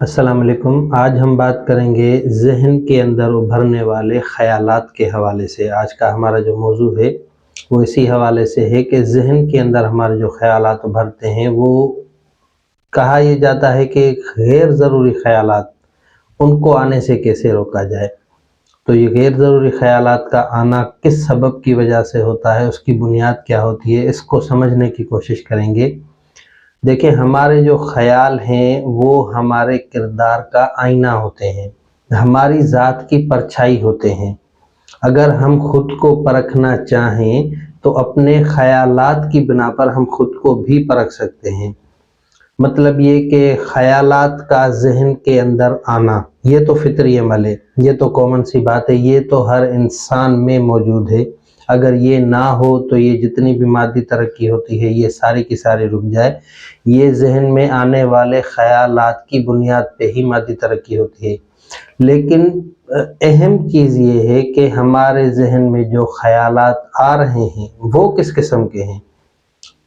अस्सलाम वालेकुम। आज हम बात करेंगे ज़हन के अंदर उभरने वाले ख़यालात के हवाले से। आज का हमारा जो मौजू है वो इसी हवाले से है कि ज़हन के अंदर हमारे जो ख़यालात उभरते हैं वो कहा ये जाता है कि गैर ज़रूरी ख़यालात, उनको आने से कैसे रोका जाए। तो ये गैर ज़रूरी ख़यालात का आना किस सबब की वजह से होता है, उसकी बुनियाद क्या होती है, इसको समझने की कोशिश करेंगे। देखिए, हमारे जो ख़याल हैं वो हमारे किरदार का आईना होते हैं, हमारी ज़ात की परछाई होते हैं। अगर हम खुद को परखना चाहें तो अपने ख़यालात की बिना पर हम खुद को भी परख सकते हैं। मतलब ये कि ख़यालात का ज़हन के अंदर आना, ये तो फ़ितरी अमल है, ये तो कॉमन सी बात है, ये तो हर इंसान में मौजूद है। अगर ये ना हो तो ये जितनी भी मादी तरक्की होती है ये सारी की सारी रुक जाए। ये ज़हन में आने वाले ख़यालात की बुनियाद पे ही मादी तरक्की होती है। लेकिन अहम चीज़ ये है कि हमारे ज़हन में जो ख़यालात आ रहे हैं वो किस किस्म के हैं,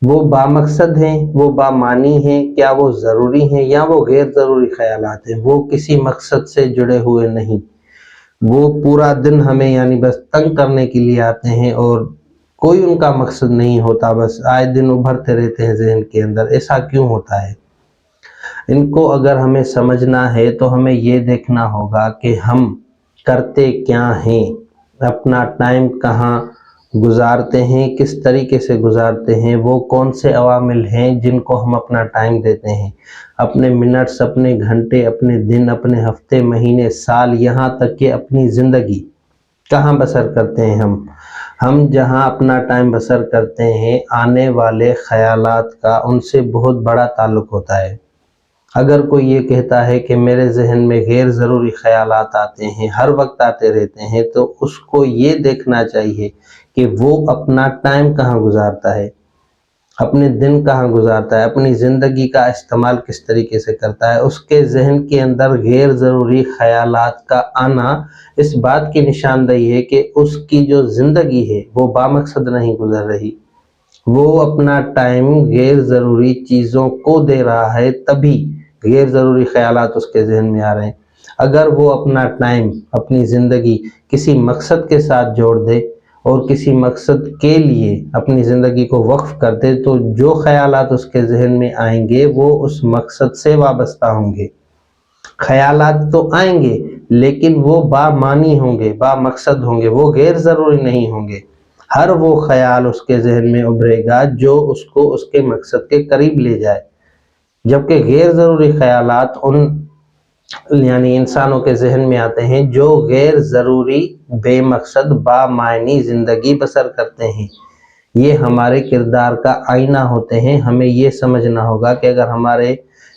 वो बामकसद हैं, वो बामानी हैं, क्या वो ज़रूरी हैं या वो गैर ज़रूरी ख़यालात हैं, वो किसी मकसद से जुड़े हुए नहीं, वो पूरा दिन हमें यानी बस तंग करने के लिए आते हैं और कोई उनका मकसद नहीं होता, बस आए दिन उभरते रहते हैं ज़हन के अंदर। ऐसा क्यों होता है? इनको अगर हमें समझना है तो हमें ये देखना होगा कि हम करते क्या हैं, अपना टाइम कहाँ गुजारते हैं, किस तरीके से गुजारते हैं, वो कौन से अवामिल हैं जिनको हम अपना टाइम देते हैं, अपने मिनट्स, अपने घंटे, अपने दिन, अपने हफ्ते, महीने, साल, यहाँ तक कि अपनी ज़िंदगी कहाँ बसर करते हैं हम जहाँ अपना टाइम बसर करते हैं, आने वाले ख़यालात का उनसे बहुत बड़ा ताल्लुक़ होता है। अगर कोई ये कहता है कि मेरे ज़हन में गैर ज़रूरी ख़यालात आते हैं, हर वक्त आते रहते हैं, तो उसको ये देखना चाहिए कि वो अपना टाइम कहाँ गुजारता है, अपने दिन कहाँ गुजारता है, अपनी ज़िंदगी का इस्तेमाल किस तरीके से करता है। उसके ज़हन के अंदर गैर ज़रूरी ख़यालात का आना इस बात की निशानदेही है कि उसकी जो ज़िंदगी है वो बामकसद नहीं गुजर रही, वो अपना टाइम गैर ज़रूरी चीज़ों को दे रहा है, तभी गैर ज़रूरी ख़यालात उसके ज़हन में आ रहे हैं। अगर वो अपना टाइम, अपनी ज़िंदगी किसी मकसद के साथ जोड़ दे और किसी मकसद के लिए अपनी ज़िंदगी को वक्फ़ कर दे तो जो ख़यालात उसके ज़हन में आएंगे वो उस मकसद से वाबस्ता होंगे। ख़यालात तो आएंगे लेकिन वो बामानी होंगे, बामकसद होंगे, वो गैर ज़रूरी नहीं होंगे। हर वो ख़याल उसके ज़हन में उभरेगा जो उसको उसके मकसद के करीब ले जाए, जबकि गैर ज़रूरी ख़यालात उन यानी इंसानों के ज़हन में आते हैं जो गैर ज़रूरी, बेमकसद, बामायनी ज़िंदगी बसर करते हैं। ये हमारे किरदार का आईना होते हैं। हमें ये समझना होगा कि अगर हमारे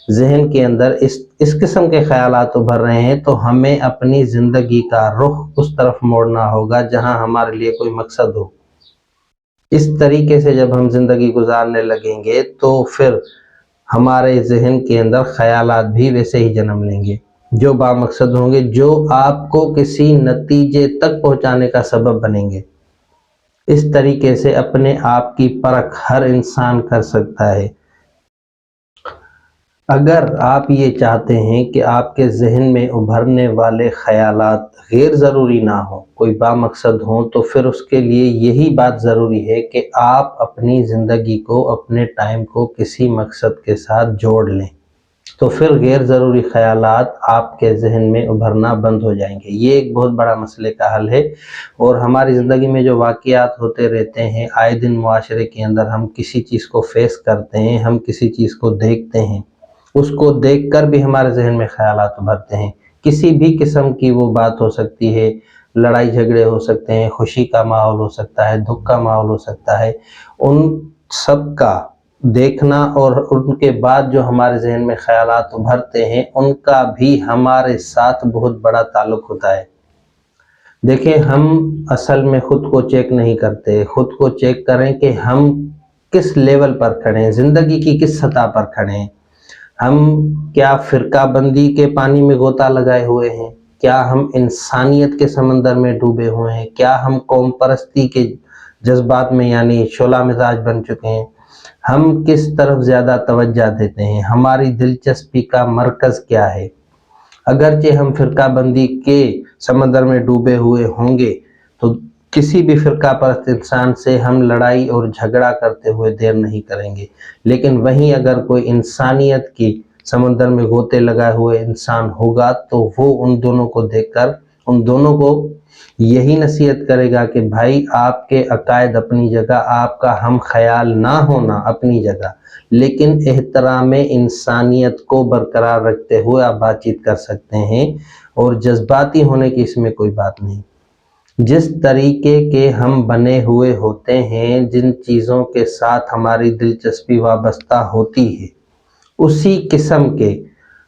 ज़हन के अंदर इस किस्म के ख़यालात उभर रहे हैं तो हमें अपनी ज़िंदगी का रुख उस तरफ मोड़ना होगा जहां हमारे लिए कोई मकसद हो। इस तरीके से जब हम ज़िंदगी गुजारने लगेंगे तो फिर हमारे ज़हन के अंदर ख़यालात भी वैसे ही जन्म लेंगे जो बामकसद होंगे, जो आपको किसी नतीजे तक पहुंचाने का सबब बनेंगे। इस तरीके से अपने आप की परख हर इंसान कर सकता है। अगर आप ये चाहते हैं कि आपके ज़हन में उभरने वाले ख़यालात गैर ज़रूरी ना हो, कोई बामकसद हों, तो फिर उसके लिए यही बात ज़रूरी है कि आप अपनी ज़िंदगी को, अपने टाइम को किसी मकसद के साथ जोड़ लें। तो फिर गैर ज़रूरी ख़यालात आपके ज़हन में उभरना बंद हो जाएंगे। ये एक बहुत बड़ा मसले का हल है और हमारी ज़िंदगी में जो वाक़यात होते रहते हैं, आए दिन मुआशरे के अंदर हम किसी चीज़ को फेस करते हैं, हम किसी चीज़ को देखते हैं, उसको देखकर भी हमारे ज़हन में ख़यालात उभरते हैं। किसी भी किस्म की वो बात हो सकती है, लड़ाई झगड़े हो सकते हैं, खुशी का माहौल हो सकता है, दुख का माहौल हो सकता है। उन सब का देखना और उनके बाद जो हमारे ज़हन में ख़यालात उभरते हैं उनका भी हमारे साथ बहुत बड़ा ताल्लुक़ होता है। देखिए, हम असल में ख़ुद को चेक नहीं करते। ख़ुद को चेक करें कि हम किस लेवल पर खड़े हैं, ज़िंदगी की किस सतह पर खड़े हैं। हम क्या फ़िरका बंदी के पानी में गोता लगाए हुए हैं? क्या हम इंसानियत के समंदर में डूबे हुए हैं? क्या हम कौम परस्ती के जज्बात में यानी शोला मिजाज बन चुके हैं? हम किस तरफ ज़्यादा तवज्जो देते हैं? हमारी दिलचस्पी का मरकज़ क्या है? اگرچہ ہم فرقہ بندی کے سمندر میں ڈوبے ہوئے ہوں گے تو کسی بھی فرقہ پرست انسان سے ہم لڑائی اور جھگڑا کرتے ہوئے دیر نہیں کریں گے، لیکن وہیں اگر کوئی انسانیت کی سمندر میں غوطے لگائے ہوئے انسان ہوگا تو وہ ان دونوں کو دیکھ کر ان دونوں کو یہی نصیحت کرے گا کہ بھائی آپ کے عقائد اپنی جگہ، آپ کا ہم خیال نہ ہونا اپنی جگہ، لیکن احترام انسانیت کو برقرار رکھتے ہوئے آپ بات چیت کر سکتے ہیں، اور جذباتی ہونے کی اس میں کوئی بات نہیں۔ جس طریقے کے ہم بنے ہوئے ہوتے ہیں، جن چیزوں کے ساتھ ہماری دلچسپی وابستہ ہوتی ہے، اسی قسم کے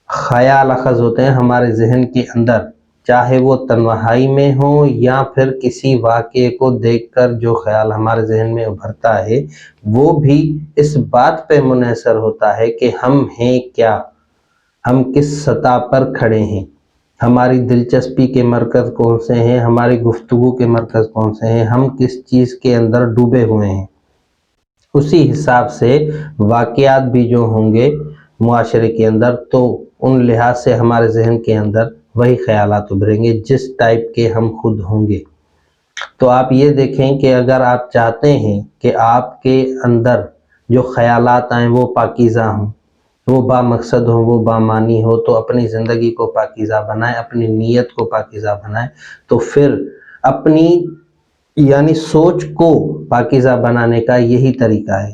خیال اخذ ہوتے ہیں ہمارے ذہن کے اندر، چاہے وہ تنہائی میں ہو یا پھر کسی واقعے کو دیکھ کر جو خیال ہمارے ذہن میں ابھرتا ہے وہ بھی اس بات پہ منحصر ہوتا ہے کہ ہم ہیں کیا، ہم کس سطح پر کھڑے ہیں، ہماری دلچسپی کے مرکز کون سے ہیں، ہماری گفتگو کے مرکز کون سے ہیں، ہم کس چیز کے اندر ڈوبے ہوئے ہیں۔ اسی حساب سے واقعات بھی جو ہوں گے معاشرے کے اندر، تو ان لحاظ سے ہمارے ذہن کے اندر وہی خیالات ابھریں گے جس ٹائپ کے ہم خود ہوں گے۔ تو آپ یہ دیکھیں کہ اگر آپ چاہتے ہیں کہ آپ کے اندر جو خیالات آئیں وہ پاکیزہ ہوں، وہ با مقصد ہوں، وہ با معنی ہو، تو اپنی زندگی کو پاکیزہ بنائیں، اپنی نیت کو پاکیزہ بنائیں، تو پھر اپنی یعنی سوچ کو پاکیزہ بنانے کا یہی طریقہ ہے،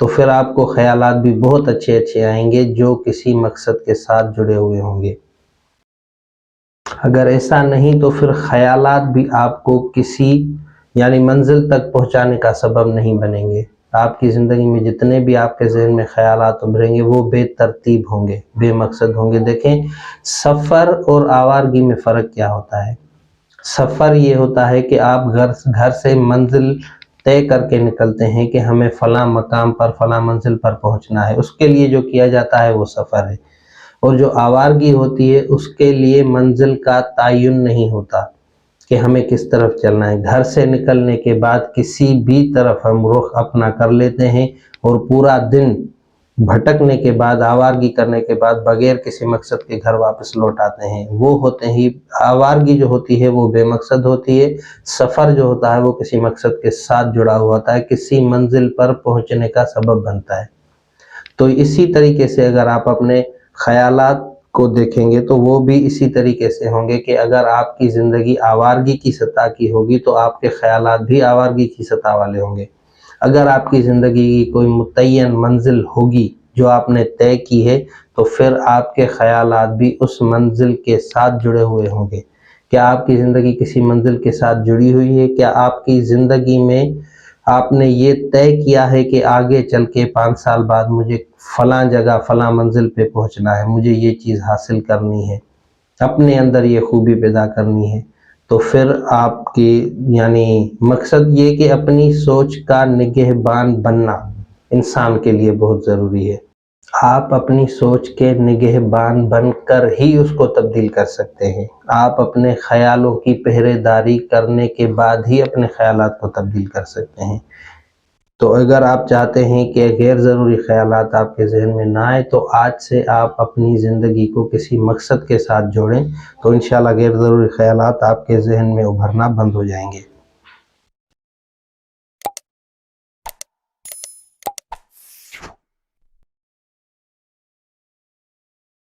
تو پھر آپ کو خیالات بھی بہت اچھے اچھے آئیں گے جو کسی مقصد کے ساتھ جڑے ہوئے ہوں گے۔ اگر ایسا نہیں تو پھر خیالات بھی آپ کو کسی یعنی منزل تک پہنچانے کا سبب نہیں بنیں گے۔ آپ کی زندگی میں جتنے بھی آپ کے ذہن میں خیالات ابھریں گے وہ بے ترتیب ہوں گے، بے مقصد ہوں گے۔ دیکھیں سفر اور آوارگی میں فرق کیا ہوتا ہے۔ سفر یہ ہوتا ہے کہ آپ گھر سے منزل طے کر کے نکلتے ہیں کہ ہمیں فلاں مقام پر فلاں منزل پر پہنچنا ہے، اس کے لیے جو کیا جاتا ہے وہ سفر ہے۔ اور جو آوارگی ہوتی ہے اس کے لیے منزل کا تعین نہیں ہوتا کہ ہمیں کس طرف چلنا ہے، گھر سے نکلنے کے بعد کسی بھی طرف ہم رخ اپنا کر لیتے ہیں اور پورا دن بھٹکنے کے بعد، آوارگی کرنے کے بعد بغیر کسی مقصد کے گھر واپس لوٹ آتے ہیں۔ وہ ہوتے ہی آوارگی جو ہوتی ہے وہ بے مقصد ہوتی ہے، سفر جو ہوتا ہے وہ کسی مقصد کے ساتھ جڑا ہوا ہوتا ہے، کسی منزل پر پہنچنے کا سبب بنتا ہے۔ تو اسی طریقے سے اگر آپ اپنے خیالات کو دیکھیں گے تو وہ بھی اسی طریقے سے ہوں گے کہ اگر آپ کی زندگی آوارگی کی سطح کی ہوگی تو آپ کے خیالات بھی آوارگی کی سطح والے ہوں گے۔ اگر آپ کی زندگی کی کوئی متعین منزل ہوگی جو آپ نے طے کی ہے تو پھر آپ کے خیالات بھی اس منزل کے ساتھ جڑے ہوئے ہوں گے۔ کیا آپ کی زندگی کسی منزل کے ساتھ جڑی ہوئی ہے؟ کیا آپ کی زندگی میں آپ نے یہ طے کیا ہے کہ آگے چل کے 5 سال بعد مجھے فلاں جگہ فلاں منزل پہ پہنچنا ہے، مجھے یہ چیز حاصل کرنی ہے، اپنے اندر یہ خوبی پیدا کرنی ہے؟ تو پھر آپ کی یعنی مقصد یہ کہ اپنی سوچ کا نگہبان بننا انسان کے لیے بہت ضروری ہے۔ آپ اپنی سوچ کے نگہبان بن کر ہی اس کو تبدیل کر سکتے ہیں۔ آپ اپنے خیالوں کی پہرے داری کرنے کے بعد ہی اپنے خیالات کو تبدیل کر سکتے ہیں۔ تو اگر آپ چاہتے ہیں کہ غیر ضروری خیالات آپ کے ذہن میں نہ آئے تو آج سے آپ اپنی زندگی کو کسی مقصد کے ساتھ جوڑیں، تو انشاءاللہ غیر ضروری خیالات آپ کے ذہن میں ابھرنا بند ہو جائیں گے۔